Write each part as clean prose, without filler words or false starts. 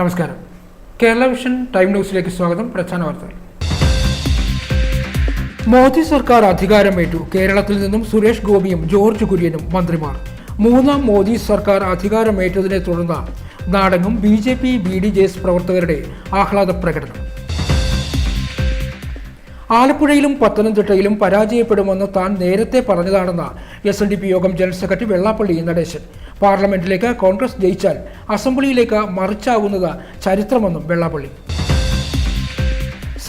നമസ്കാരം. Kerala vision time ന്യൂസിലേക്ക് സ്വാഗതം. പ്രധാന വാർത്തകൾ. മോദി സർക്കാർ അധികാരമേറ്റു. കേരളത്തിൽ നിന്നും സുരേഷ് ഗോപിയും ജോർജ് കുര്യനും മന്ത്രിമാർ. മൂന്നാം മോദി സർക്കാർ അധികാരമേറ്റതിനെ തുടർന്ന് നാടെങ്ങും BJP BDJS പ്രവർത്തകരുടെ ആഹ്ലാദ പ്രകടനം. ആലപ്പുഴയിലും പത്തനംതിട്ടയിലും പരാജയപ്പെടുമെന്ന് താൻ നേരത്തെ പറഞ്ഞതാണെന്ന് SNDP യോഗം ജനറൽ സെക്രട്ടറി വെള്ളാപ്പള്ളി നടേശൻ. പാർലമെന്റിലേക്ക് കോൺഗ്രസ് ജയിച്ചാൽ അസംബ്ലിയിലേക്ക് മറിച്ചാവുന്നത് ചരിത്രമെന്നും വെള്ളാപ്പള്ളി.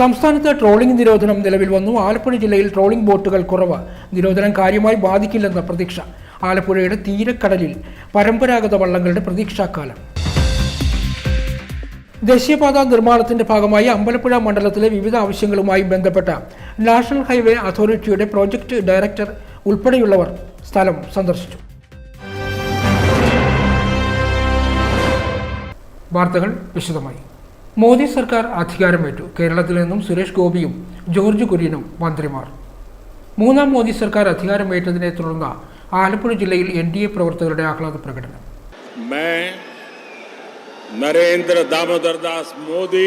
സംസ്ഥാനത്ത് ട്രോളിംഗ് നിരോധനം നിലവിൽ വന്നു. ആലപ്പുഴ ജില്ലയിൽ ട്രോളിംഗ് ബോട്ടുകൾ കുറവ്. നിരോധനം കാര്യമായി ബാധിക്കില്ലെന്ന പ്രതീക്ഷ. ആലപ്പുഴയുടെ തീരക്കടലിൽ പരമ്പരാഗത വള്ളങ്ങളുടെ പ്രതീക്ഷാക്കാലം. ദേശീയപാത നിർമ്മാണത്തിന്റെ ഭാഗമായി അമ്പലപ്പുഴ മണ്ഡലത്തിലെ വിവിധ ആവശ്യങ്ങളുമായി ബന്ധപ്പെട്ട നാഷണൽ ഹൈവേ അതോറിറ്റിയുടെ പ്രോജക്ട് ഡയറക്ടർ ഉൾപ്പെടെയുള്ളവർ സ്ഥലം സന്ദർശിച്ചു. വാർത്തകൾ വിശദമായി. മോദി സർക്കാർ അധികാരമേറ്റു. കേരളത്തിൽ നിന്നും സുരേഷ് ഗോപിയും ജോർജ് കുര്യനും മന്ത്രിമാർ. മൂന്നാം മോദി സർക്കാർ അധികാരമേറ്റതിനെ തുടർന്ന് ആലപ്പുഴ ജില്ലയിൽ NDA പ്രവർത്തകരുടെ ആഹ്ലാദ പ്രകടനം. नरेंद्र दामोदर दास मोदी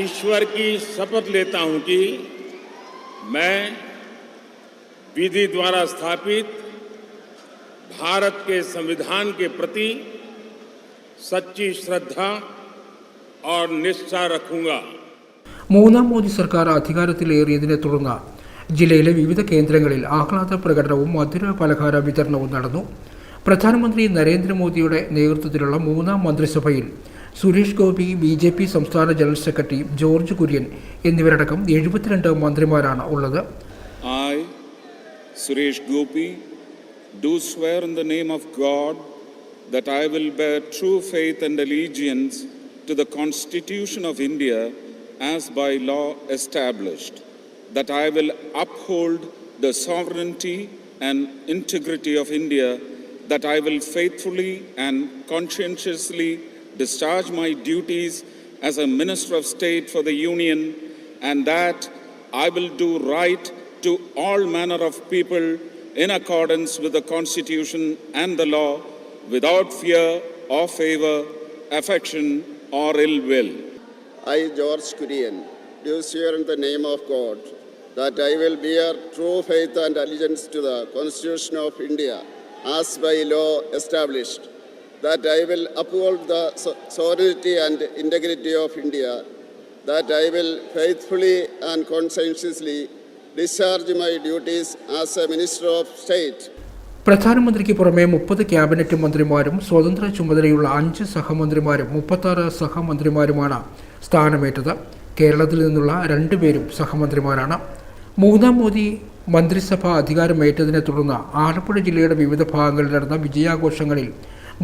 ईश्वर की शपथ लेता हूं कि मैं विधि द्वारा स्थापित भारत के संविधान के प्रति सच्ची श्रद्धा और निष्ठा रखूंगा. മൂന്നാം മോദി സർക്കാർ അധികാരത്തിലേറിയതിനെ തുടർന്ന് ജില്ലയിലെ വിവിധ കേന്ദ്രങ്ങളിൽ ആഹ്ലാദ പ്രകടനവും മധുര പലഹാര വിതരണവും നടന്നു. പ്രധാനമന്ത്രി നരേന്ദ്രമോദിയുടെ നേതൃത്വത്തിലുള്ള മൂന്നാം മന്ത്രിസഭയിൽ സുരേഷ് ഗോപി, BJP സംസ്ഥാന ജനറൽ സെക്രട്ടറി ജോർജ് കുര്യൻ എന്നിവരടക്കം 72 മന്ത്രിമാരാണ് ഉള്ളത്. I, Suresh Gopi, do swear in the name of God that I will bear true faith and allegiance to the Constitution of India as by law established, that I will uphold the sovereignty and integrity of India, that I will faithfully and conscientiously discharge my duties as a Minister of State for the Union, and that I will do right to all manner of people in accordance with the Constitution and the law, without fear or favor, affection or ill will. I, George Kurian, do swear in the name of God that I will bear true faith and allegiance to the Constitution of India as by law established, that I will uphold the sovereignty and integrity of India, that I will faithfully and conscientiously discharge my duties as a Minister of State. പ്രധാനമന്ത്രിക്ക് പുറമെ 30 cabinet മന്ത്രിമാരും സ്വതന്ത്ര ചുമതലയുള്ള 5 സഹമന്ത്രിമാരും 36 സഹമന്ത്രിമാരുമാണ് സ്ഥാനമേറ്റത്. കേരളത്തിൽ നിന്നുള്ള 2 പേരും സഹമന്ത്രിമാരാണ്. മൂന്നാം മോദി മന്ത്രിസഭ അധികാരമേറ്റതിനെ തുടർന്ന് ആലപ്പുഴ ജില്ലയുടെ വിവിധ ഭാഗങ്ങളിൽ നടന്ന വിജയാഘോഷങ്ങളിൽ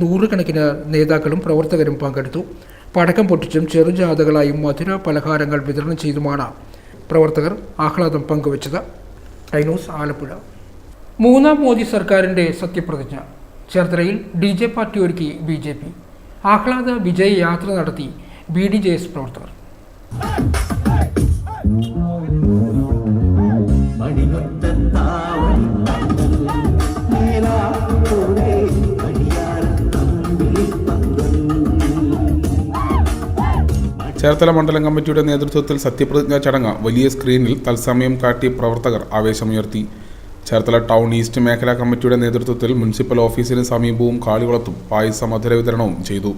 നൂറുകണക്കിന് നേതാക്കളും പ്രവർത്തകരും പങ്കെടുത്തു. പടക്കം പൊട്ടിച്ചും ചെറുജാഥകളായും മധുര പലഹാരങ്ങൾ വിതരണം ചെയ്തുമാണ് പ്രവർത്തകർ ആഹ്ലാദം പങ്കുവച്ചത്. ന്യൂസ് ആലപ്പുഴ. മൂന്നാം മോദി സർക്കാരിൻ്റെ സത്യപ്രതിജ്ഞ. ചേർത്തലയിൽ DJ പാർട്ടി ഒരുക്കി BJP. ആഹ്ലാദ വിജയ യാത്ര നടത്തി BDJS പ്രവർത്തകർ. ചേർത്തല മണ്ഡലം കമ്മിറ്റിയുടെ നേതൃത്വത്തിൽ സത്യപ്രതിജ്ഞാ ചടങ്ങ് വലിയ സ്ക്രീനിൽ തത്സമയം കാട്ടി പ്രവർത്തകർ ആവേശമുയർത്തി. ചേർത്തല ടൗൺ ഈസ്റ്റ് മേഖലാ കമ്മിറ്റിയുടെ നേതൃത്വത്തിൽ മുനിസിപ്പൽ ഓഫീസിന് സമീപവും കാളികുളത്തും പായസ മധുര വിതരണവും ചെയ്തു.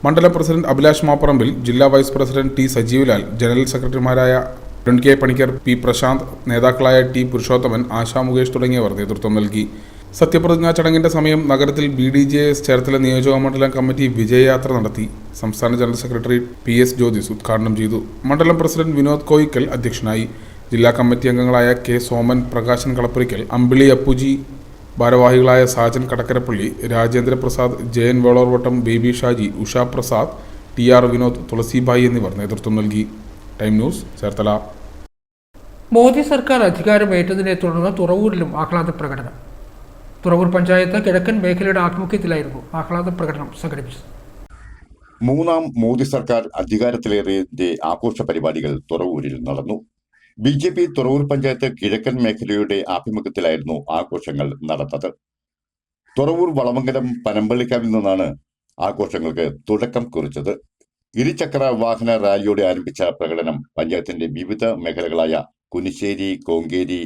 മണ്ഡലം പ്രസിഡന്റ് അഭിലാഷ് മാപ്പറമ്പിൽ, ജില്ലാ വൈസ് പ്രസിഡന്റ് T സജീവലാൽ, ജനറൽ സെക്രട്ടറിമാരായ അരുൺ K പണിക്കർ, P പ്രശാന്ത്, നേതാക്കളായ T പുരുഷോത്തമൻ, ആശാ മുകേഷ് തുടങ്ങിയവർ നേതൃത്വം നൽകി. സത്യപ്രതിജ്ഞാ ചടങ്ങിന്റെ സമയം നഗരത്തിൽ BDJS ചേർത്തല നിയോജക മണ്ഡലം കമ്മിറ്റി വിജയയാത്ര നടത്തി. സംസ്ഥാന ജനറൽ സെക്രട്ടറി PS ജ്യോതിസ് ഉദ്ഘാടനം ചെയ്തു. മണ്ഡലം പ്രസിഡന്റ് വിനോദ് കോയിക്കൽ അധ്യക്ഷനായി. ജില്ലാ കമ്മിറ്റി അംഗങ്ങളായ K സോമൻ, പ്രകാശൻ കളപ്പുരിക്കൽ, അമ്പിളി അപ്പുജി, ഭാരവാഹികളായ സാജൻ കടക്കരപ്പള്ളി, രാജേന്ദ്ര പ്രസാദ്, ജയൻ വേളോർവട്ടം, ബേബി ഷാജി, ഉഷ പ്രസാദ്, TR വിനോദ്, തുളസിബായി എന്നിവർ നേതൃത്വം നൽകി. Time news Cherthala. മോദി സർക്കാർ അധികാരമേറ്റതിനെ തുടർന്ന് തുറവൂരിലും ആഹ്ലാദ പ്രകടനം. തുറവൂർ പഞ്ചായത്ത് കിഴക്കൻ മേഖലയുടെ ആഭിമുഖ്യത്തിലായിരുന്നു ആഹ്ലാദ പ്രകടനം സംഘടിപ്പിച്ചത്. മൂന്നാം മോദി സർക്കാർ അധികാരത്തിലേറിയതിന്റെ ആഘോഷ പരിപാടികൾ തുറവൂരിൽ നടന്നു. BJP തുറവൂർ പഞ്ചായത്ത് കിഴക്കൻ മേഖലയുടെ ആഭിമുഖ്യത്തിലായിരുന്നു ആഘോഷങ്ങൾ നടന്നത്. തുറവൂർ വളമംഗലം പനമ്പള്ളിക്കാവിൽ നിന്നാണ് ആഘോഷങ്ങൾക്ക് തുടക്കം കുറിച്ചത്. ഇരുചക്ര വാഹന റാലിയോടെ ആരംഭിച്ച പ്രകടനം പഞ്ചായത്തിന്റെ വിവിധ മേഖലകളായ കുനിശ്ശേരി, കോങ്കേരി,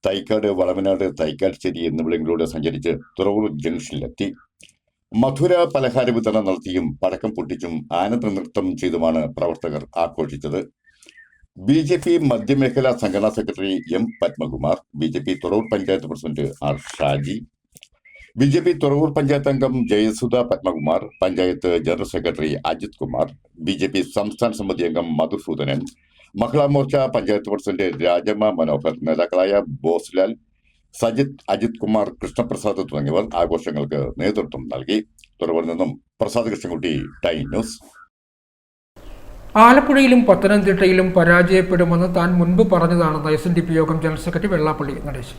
തൈക്കാട്, വളവനാട്, തൈക്കാട്ശ്ശേരി എന്നിവിടങ്ങളിലൂടെ സഞ്ചരിച്ച് തുറവൂർ ജംഗ്ഷനിലെത്തി. മധുര പലഹാര വിതരണം നടത്തിയും പടക്കം പൊട്ടിച്ചും ആനന്ദ നൃത്തം ചെയ്തുമാണ് പ്രവർത്തകർ ആഘോഷിച്ചത്. BJP മധ്യമേഖലാ സംഘടനാ secretary M. Padmakumar, BJP Thuravoor panchayat president R. Shaji, BJP Thuravoor panchayat അംഗം Jayasudha Padmakumar, panchayat general secretary Ajith Kumar, BJP സംസ്ഥാന സമിതി അംഗം മധുസൂദനൻ, മഹിളാ മോർച്ച പഞ്ചായത്ത് പ്രസിഡന്റ് രാജമ്മ മനോഹർ, നേതാക്കളായ ബോസ്ലാൽ, സജിത്, അജിത് കുമാർ, കൃഷ്ണപ്രസാദ് തുടങ്ങിയവർ ആഘോഷങ്ങൾക്ക് നേതൃത്വം നൽകി. തുറവൂരിൽ നിന്നും പ്രസാദ് കൃഷ്ണൻകുട്ടി, ടൈം ന്യൂസ്. ആലപ്പുഴയിലും പത്തനംതിട്ടയിലും പരാജയപ്പെടുമെന്ന് താൻ മുൻപ് പറഞ്ഞതാണെന്ന് SNDP യോഗം ജനറൽ സെക്രട്ടറി വെള്ളാപ്പള്ളി നടേശൻ.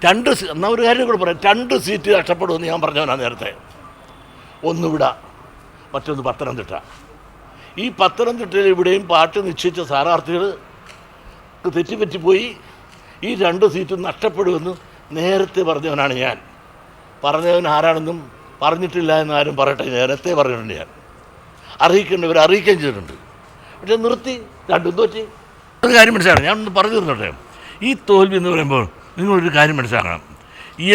എന്നാൽ ഒരു കാര്യം കൂടെ പറയാം, 2 സീറ്റ് നഷ്ടപ്പെടുമെന്ന് ഞാൻ പറഞ്ഞവനാണ് നേരത്തെ. ഒന്ന് ഇവിടെ, മറ്റൊന്ന് പത്തനംതിട്ട. ഈ പത്തനംതിട്ടയിൽ ഇവിടെയും പാർട്ടി നിശ്ചയിച്ച സ്ഥാനാർത്ഥികൾ തെറ്റിപ്പറ്റിപ്പോയി. ഈ 2 സീറ്റും നഷ്ടപ്പെടുമെന്ന് നേരത്തെ പറഞ്ഞവനാണ് ഞാൻ. പറഞ്ഞവൻ ആരാണെന്നും പറഞ്ഞിട്ടില്ല എന്ന് ആരും പറയട്ടെ, നേരത്തെ പറഞ്ഞിട്ടുണ്ട്. ഞാൻ അറിയിക്കേണ്ടവർ അറിയിക്കുകയും ചെയ്തിട്ടുണ്ട്. പക്ഷെ നിർത്തി, 2 തോറ്റി. ഒരു കാര്യം മനസ്സിലാക്കണം, ഞാൻ ഒന്ന് പറഞ്ഞു തന്നോട്ടെ. ഈ തോൽവി എന്ന് പറയുമ്പോൾ നിങ്ങളൊരു കാര്യം മനസ്സിലാക്കണം.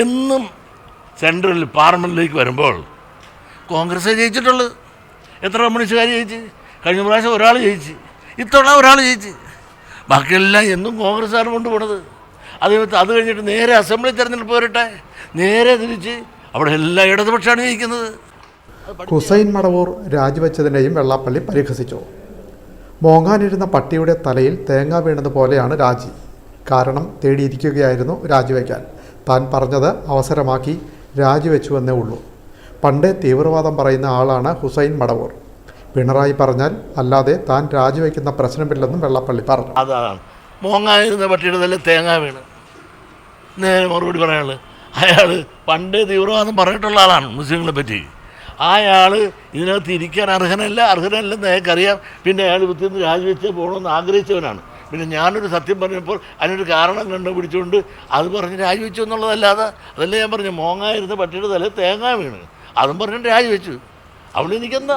എന്നും സെൻട്രൽ പാർലമെൻറ്റിലേക്ക് വരുമ്പോൾ കോൺഗ്രസ് ജയിച്ചിട്ടുള്ളത്. എത്ര കമ്മ്യൂണിസ്റ്റുകാർ ജയിച്ച്? കഴിഞ്ഞ പ്രാവശ്യം ഒരാൾ ജയിച്ച്, ഇത്തവണ ഒരാൾ ജയിച്ച്. ബാക്കിയെല്ലാം എന്നും കോൺഗ്രസ്സാണ് കൊണ്ടുപോണത്. അത് കഴിഞ്ഞിട്ട് നേരെ അസംബ്ലി തെരഞ്ഞെടുപ്പ് വരട്ടെ, നേരെ തിരിച്ച് അവിടെ എല്ലാ ഇടതുപക്ഷമാണ് ജയിക്കുന്നത്. ഹുസൈൻ മടവൂർ രാജിവെച്ചതിനെയും വെള്ളാപ്പള്ളി പരിഹസിച്ചു. മോങ്ങാനിരുന്ന പട്ടിയുടെ തലയിൽ തേങ്ങ വീണതുപോലെയാണ് രാജി. കാരണം തേടിയിരിക്കുകയായിരുന്നു രാജിവെക്കാൻ. താൻ പറഞ്ഞത് അവസരമാക്കി രാജിവെച്ചുവെന്നേ ഉള്ളൂ. പണ്ടേ തീവ്രവാദം പറയുന്ന ആളാണ് ഹുസൈൻ മടവൂർ. പിണറായി പറഞ്ഞാൽ അല്ലാതെ താൻ രാജിവെക്കുന്ന പ്രശ്നമില്ലെന്നും വെള്ളാപ്പള്ളി പറഞ്ഞു. അതാണ് മോങ്ങാനിരുന്ന പട്ടിയുടെ തലയിൽ തേങ്ങ വീണ്. നേരെ മറുപടി പറയാനുള്ളത്, അയാൾ പണ്ടേ തീവ്രവാദം പറഞ്ഞിട്ടുള്ള ആളാണ് മുസ്ലിങ്ങളെ പറ്റി. അയാൾ ഇതിനകത്ത് ഇരിക്കാൻ അർഹനല്ലെന്ന് അയാൾക്കറിയാം. പിന്നെ അയാൾ വൃത്തിയിൽ നിന്ന് രാജിവെച്ച് പോകണമെന്ന് ആഗ്രഹിച്ചവനാണ്. പിന്നെ ഞാനൊരു സത്യം പറഞ്ഞപ്പോൾ അതിനൊരു കാരണം കണ്ടുപിടിച്ചുകൊണ്ട് അത് പറഞ്ഞ് രാജിവെച്ചു എന്നുള്ളതല്ലാതെ, അതല്ലേ ഞാൻ പറഞ്ഞു, മോങ്ങായിരുന്ന പട്ടിയുടെ തലയിൽ തേങ്ങ വീണ്, അതും പറഞ്ഞിട്ട് രാജിവെച്ചു. അവിടെ എനിക്കെന്താ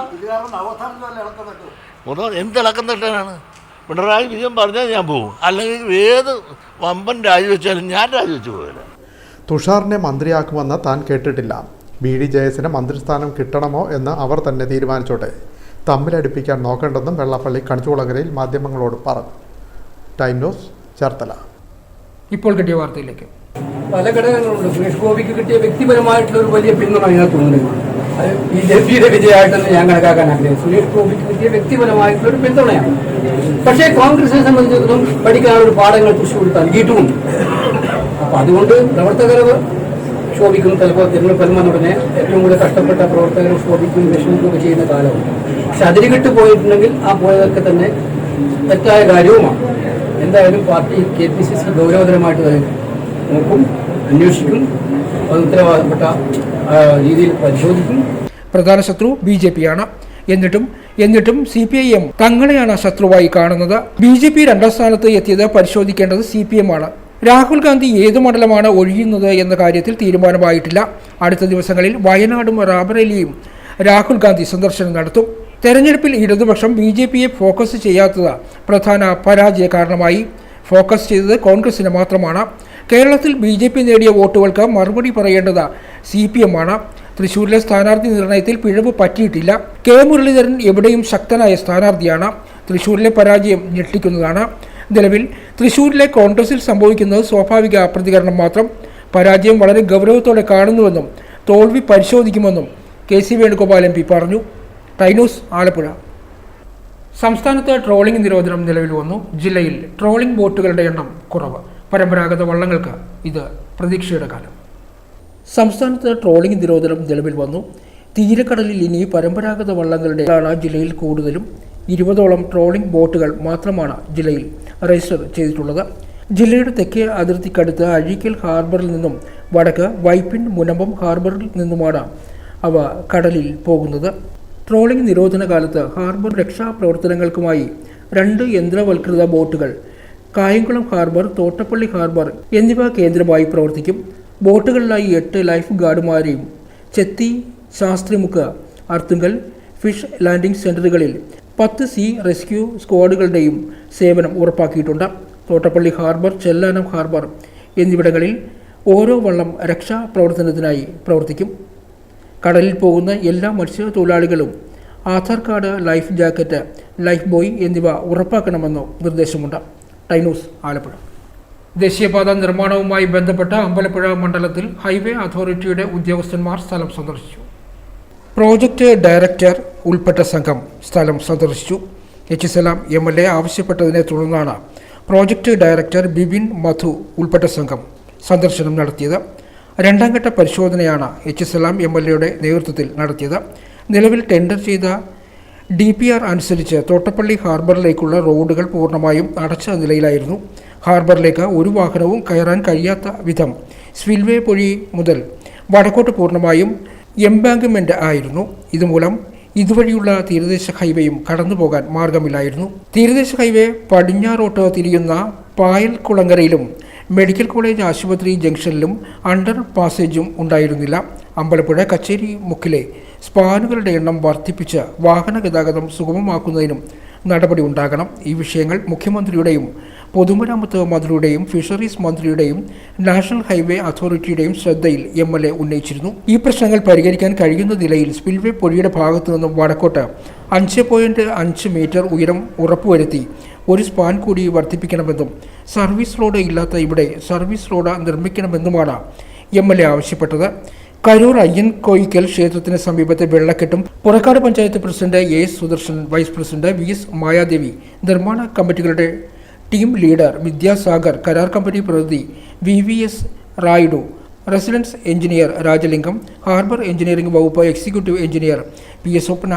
എന്തിളക്കം തട്ടാനാണ്? പിണറായി വിജയൻ പറഞ്ഞാൽ ഞാൻ പോകും, അല്ലെങ്കിൽ ഏത് വമ്പൻ രാജിവെച്ചാലും ഞാൻ രാജിവെച്ചു പോകില്ല. തുഷാറിനെ മന്ത്രിയാക്കുമെന്ന് താൻ കേട്ടിട്ടില്ല. BD ജയസിന് മന്ത്രിസ്ഥാനം കിട്ടണമോ എന്ന് അവർ തന്നെ തീരുമാനിച്ചോട്ടെ. തമ്മിലടുപ്പിക്കാൻ നോക്കേണ്ടെന്നും വെള്ളാപ്പള്ളി കണിച്ചുകുളങ്ങരയിൽ മാധ്യമങ്ങളോട് പറഞ്ഞു. Time news, Cherthala. ഇപ്പോൾ കിട്ടിയ വാർത്തയിലേക്ക്. പല ഘടകങ്ങളുണ്ട്. സുരേഷ് ഗോപിക്ക് കിട്ടിയ വ്യക്തിപരമായിട്ടുള്ള ഒരു വലിയ പിന്തുണ അതിനകത്തുണ്ട്. അത് BJPയുടെ വിജയമായിട്ടൊന്നും ഞാൻ കണക്കാക്കാൻ ആഗ്രഹിക്കും. സുരേഷ് ഗോപിക്ക് കിട്ടിയ വ്യക്തിപരമായിട്ടുള്ള ഒരു പിന്തുണയാണ്. പക്ഷേ കോൺഗ്രസിനെ സംബന്ധിച്ചിടത്തോളം പഠിക്കാനൊരു പാഠങ്ങൾ തൃശ്ശൂർ നൽകിയിട്ടുമുണ്ട്. അപ്പം അതുകൊണ്ട് പ്രവർത്തകർ ശോഭിക്കും. ചിലപ്പോൾ തിരഞ്ഞെടുപ്പ് ഉടനെ ഏറ്റവും കൂടുതൽ കഷ്ടപ്പെട്ട പ്രവർത്തകർ ശോഭിക്കും, വിഷമിക്കുകയൊക്കെ ചെയ്യുന്ന കാലമാണ്. പക്ഷെ അതിരുകിട്ട് പോയിട്ടുണ്ടെങ്കിൽ ആ പോയതൊക്കെ തന്നെ തെറ്റായ കാര്യവുമാണ്. എന്തായാലും പാർട്ടി KPCC ഗൗരവതരമായിട്ട് നോക്കും, അന്വേഷിക്കും, അത് ഉത്തരവാദപ്പെട്ട രീതിയിൽ പരിശോധിക്കും. പ്രധാന ശത്രു BJP-യാണ്. എന്നിട്ടും CPIM തങ്ങളെയാണ് ശത്രുവായി കാണുന്നത്. BJP 2ാം സ്ഥാനത്ത് എത്തിയത് പരിശോധിക്കേണ്ടത് CPM-ആണ്. രാഹുൽ ഗാന്ധി ഏത് മണ്ഡലമാണ് ഒഴിയുന്നത് എന്ന കാര്യത്തിൽ തീരുമാനമായിട്ടില്ല. അടുത്ത ദിവസങ്ങളിൽ വയനാടും റാബറേലിയും രാഹുൽ ഗാന്ധി സന്ദർശനം നടത്തും. തെരഞ്ഞെടുപ്പിൽ ഇടതുപക്ഷം BJP-യെ ഫോക്കസ് ചെയ്യാത്തത് പ്രധാന പരാജയ കാരണമായി. ഫോക്കസ് ചെയ്തത് കോൺഗ്രസിന് മാത്രമാണ്. കേരളത്തിൽ BJP നേടിയ വോട്ടുകൾക്ക് മറുപടി പറയേണ്ടത് CPM-ആണ്. തൃശ്ശൂരിലെ സ്ഥാനാർത്ഥി നിർണയത്തിൽ പിഴവ് പറ്റിയിട്ടില്ല. K. മുരളീധരൻ എവിടെയും ശക്തനായ സ്ഥാനാർത്ഥിയാണ്. തൃശ്ശൂരിലെ പരാജയം ഞെട്ടിക്കുന്നതാണ്. നിലവിൽ തൃശ്ശൂരിലെ കോൺഗ്രസിൽ സംഭവിക്കുന്നത് സ്വാഭാവിക പ്രതികരണം മാത്രം. പരാജയം വളരെ ഗൗരവത്തോടെ കാണുന്നുവെന്നും തോൽവി പരിശോധിക്കുമെന്നും KC വേണുഗോപാൽ MP പറഞ്ഞു. ടൈനൂസ്, ആലപ്പുഴ. സംസ്ഥാനത്ത് ട്രോളിംഗ് നിരോധനം നിലവിൽ വന്നു. ജില്ലയിൽ ട്രോളിംഗ് ബോട്ടുകളുടെ എണ്ണം കുറവ്. പരമ്പരാഗത വള്ളങ്ങൾക്ക് ഇത് പ്രതീക്ഷയുടെ കാലം. സംസ്ഥാനത്ത് ട്രോളിംഗ് നിരോധനം നിലവിൽ വന്നു. തീരക്കടലിൽ ഇനി പരമ്പരാഗത വള്ളങ്ങളുടെ ജില്ലയിൽ കൂടുതലും. 20ഓളം ട്രോളിംഗ് ബോട്ടുകൾ മാത്രമാണ് ജില്ലയിൽ രജിസ്റ്റർ ചെയ്തിട്ടുള്ളത്. ജില്ലയുടെ തെക്കേ അതിർത്തിക്കടുത്ത് അഴീക്കൽ ഹാർബറിൽ നിന്നും വടക്ക് വൈപ്പിൻ മുനമ്പം ഹാർബറിൽ നിന്നുമാണ് അവ കടലിൽ പോകുന്നത്. ട്രോളിംഗ് നിരോധന കാലത്ത് ഹാർബർ രക്ഷാപ്രവർത്തനങ്ങൾക്കുമായി 2 യന്ത്രവൽകൃത ബോട്ടുകൾ കായംകുളം ഹാർബർ, തോട്ടപ്പള്ളി ഹാർബർ എന്നിവ കേന്ദ്രമായി പ്രവർത്തിക്കും. ബോട്ടുകളിലായി 8 ലൈഫ് ഗാർഡുമാരെയും ചെത്തി, ശാസ്ത്രിമുക്ക്, അർത്തുങ്കൽ ഫിഷ് ലാൻഡിംഗ് സെന്ററുകളിൽ 10 സീ റെസ്ക്യൂ സ്ക്വാഡുകളുടെയും സേവനം ഉറപ്പാക്കിയിട്ടുണ്ട്. തോട്ടപ്പള്ളി ഹാർബർ, ചെല്ലാനം ഹാർബർ എന്നിവിടങ്ങളിൽ ഓരോ വള്ളം രക്ഷാപ്രവർത്തനത്തിനായി പ്രവർത്തിക്കും. കടലിൽ പോകുന്ന എല്ലാ മത്സ്യത്തൊഴിലാളികളും Aadhaar card, life jacket, life buoy എന്നിവ ഉറപ്പാക്കണമെന്ന് നിർദ്ദേശമുണ്ട്. ടൈനൂസ്, ആലപ്പുഴ. ദേശീയപാത നിർമ്മാണവുമായി ബന്ധപ്പെട്ട് അമ്പലപ്പുഴ മണ്ഡലത്തിൽ ഹൈവേ അതോറിറ്റിയുടെ ഉദ്യോഗസ്ഥന്മാർ സ്ഥലം സന്ദർശിച്ചു. പ്രോജക്റ്റ് ഡയറക്ടർ ഉൾപ്പെട്ട സംഘം സ്ഥലം സന്ദർശിച്ചു. HSLM MLA ആവശ്യപ്പെട്ടതിനെ തുടർന്നാണ് പ്രോജക്റ്റ് ഡയറക്ടർ ബിബിൻ മധു ഉൾപ്പെട്ട സംഘം സന്ദർശനം നടത്തിയത്. രണ്ടാം ഘട്ട പരിശോധനയാണ് HSLM MLAയുടെ നേതൃത്വത്തിൽ നടത്തിയത്. നിലവിൽ ടെൻഡർ ചെയ്ത DPR അനുസരിച്ച് തോട്ടപ്പള്ളി ഹാർബറിലേക്കുള്ള റോഡുകൾ പൂർണ്ണമായും അടച്ച നിലയിലായിരുന്നു. ഹാർബറിലേക്ക് ഒരു വാഹനവും കയറാൻ കഴിയാത്ത വിധം സ്പിൽവേ പൊഴി മുതൽ വടക്കോട്ട് പൂർണ്ണമായും എംബാങ്ക്മെന്റ് ആയിരുന്നു. ഇതുമൂലം ഇതുവഴിയുള്ള തീരദേശ ഹൈവേയും കടന്നുപോകാൻ മാർഗമില്ലായിരുന്നു. തീരദേശ ഹൈവേ പടിഞ്ഞാറോട്ട് തിരിയുന്ന പായൽക്കുളങ്ങരയിലും മെഡിക്കൽ കോളേജ് ആശുപത്രി ജംഗ്ഷനിലും അണ്ടർ പാസേജും ഉണ്ടായിരുന്നില്ല. അമ്പലപ്പുഴ കച്ചേരി മുക്കിലെ സ്പാനുകളുടെ എണ്ണം വർദ്ധിപ്പിച്ച് വാഹന ഗതാഗതം സുഗമമാക്കുന്നതിനും നടപടി ഉണ്ടാകണം. ഈ വിഷയങ്ങൾ മുഖ്യമന്ത്രിയുടെയും പൊതുമരാമത്ത് മന്ത്രിയുടെയും ഫിഷറീസ് മന്ത്രിയുടെയും നാഷണൽ ഹൈവേ അതോറിറ്റിയുടെയും ശ്രദ്ധയിൽ MLA ഉന്നയിച്ചിരുന്നു. ഈ പ്രശ്നങ്ങൾ പരിഹരിക്കാൻ കഴിയുന്ന നിലയിൽ സ്പിൽവേ പൊഴിയുടെ ഭാഗത്തു നിന്നും വടക്കോട്ട് 5.5 മീറ്റർ ഉയരം ഉറപ്പുവരുത്തി ഒരു സ്പാൻ കൂടി വർദ്ധിപ്പിക്കണമെന്നും സർവീസ് റോഡ് ഇല്ലാത്ത ഇവിടെ സർവീസ് റോഡ് നിർമ്മിക്കണമെന്നുമാണ് MLA ആവശ്യപ്പെട്ടത്. കരൂർ അയ്യൻ കോയിക്കൽ ക്ഷേത്രത്തിന് സമീപത്തെ വെള്ളക്കെട്ടും Purakkad panchayat president AS Sudarshan, vice president VS Mayadevi, നിർമ്മാണ കമ്മിറ്റികളുടെ ടീം ലീഡർ വിദ്യാസാഗർ, കരാർ കമ്പനി പ്രതിനിധി VVS Rayudu, residence engineer Rajalingam, harbour engineering വകുപ്പ് executive engineer PS Swapna,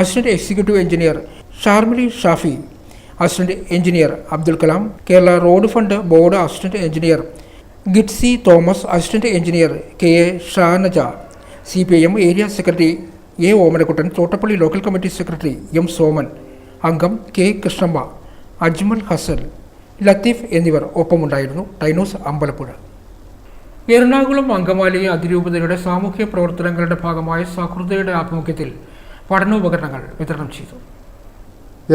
assistant executive engineer Sharmili Shafi, assistant engineer Abdul Kalam, Kerala road fund board assistant engineer Gitsy Thomas, assistant engineer KA Shanaja, CPIM area secretary A Omanakuttan, Thottappally local committee secretary M Soman, അംഗം K Krishnamma, Ajmal Hasan, Latheef എന്നിവർ ഒപ്പമുണ്ടായിരുന്നു. ടൈനൂസ്, അമ്പലപ്പുഴ. എറണാകുളം അങ്കമാലി അതിരൂപതയുടെ സാമൂഹ്യ പ്രവർത്തനങ്ങളുടെ ഭാഗമായ സഹൃദയയുടെ ആഭിമുഖ്യത്തിൽ പഠനോപകരണങ്ങൾ വിതരണം ചെയ്തു.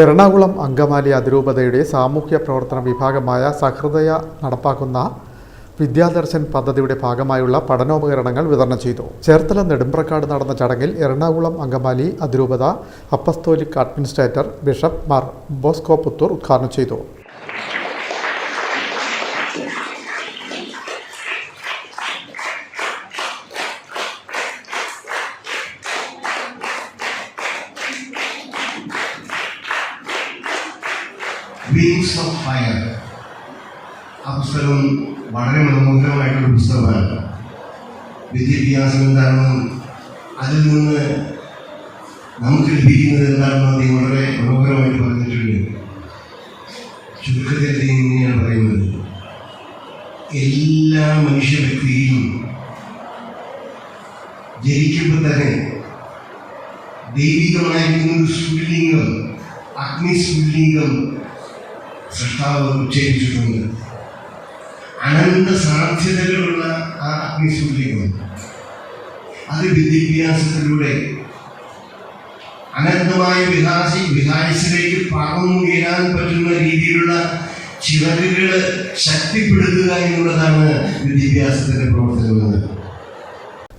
എറണാകുളം അങ്കമാലി അതിരൂപതയുടെ സാമൂഹ്യ പ്രവർത്തന വിഭാഗമായ സഹൃദയ നടപ്പാക്കുന്ന വിദ്യാദർശൻ പദ്ധതിയുടെ ഭാഗമായുള്ള പഠനോപകരണങ്ങൾ വിതരണം ചെയ്തു. ചേർത്തല നെടുമ്പ്രക്കാട് നടന്ന ചടങ്ങിൽ എറണാകുളം അങ്കമാലി അതിരൂപത apostolic administrator bishop Mar Bosco Puthur ഉദ്ഘാടനം ചെയ്തു. വിങ്സ് ഓഫ് ഫയർ ആ പുസ്തകം വളരെ മനോഹരമായിട്ടുള്ള പുസ്തകമാണ്. വിദ്യാഭ്യാസം എന്താണെന്നും അതിൽ നിന്ന് നമുക്ക് ലഭിക്കുന്നത് എന്താണെന്നും അദ്ദേഹം വളരെ മനോഹരമായിട്ട് പറഞ്ഞിട്ടുണ്ട്. ചുരുക്കത്തിൽ അദ്ദേഹം ഇങ്ങനെയാണ് പറയുന്നത്: എല്ലാ മനുഷ്യ വ്യക്തിയിലും ജനിക്കുമ്പോൾ തന്നെ ദൈവികമായിരിക്കുന്ന ഒരു സ്ഫുല്ലിംഗം, അഗ്നിസ്ഫുല്ലിംഗം സൃഷ്ടാവ് ഉച്ചരിച്ചിട്ടുണ്ട്. അനന്ത സാധ്യതകളുള്ള ആ അഗ്നിസ്ഫുല്ലിംഗം അത് വിദ്യാഭ്യാസത്തിലൂടെ അനന്തമായ വികാസത്തിലേക്ക് പറന്നുയരാൻ പറ്റുന്ന രീതിയിലുള്ള ചിറകുകൾ ശക്തിപ്പെടുത്തുക എന്നുള്ളതാണ് വിദ്യാഭ്യാസത്തിന്റെ പ്രവർത്തനം.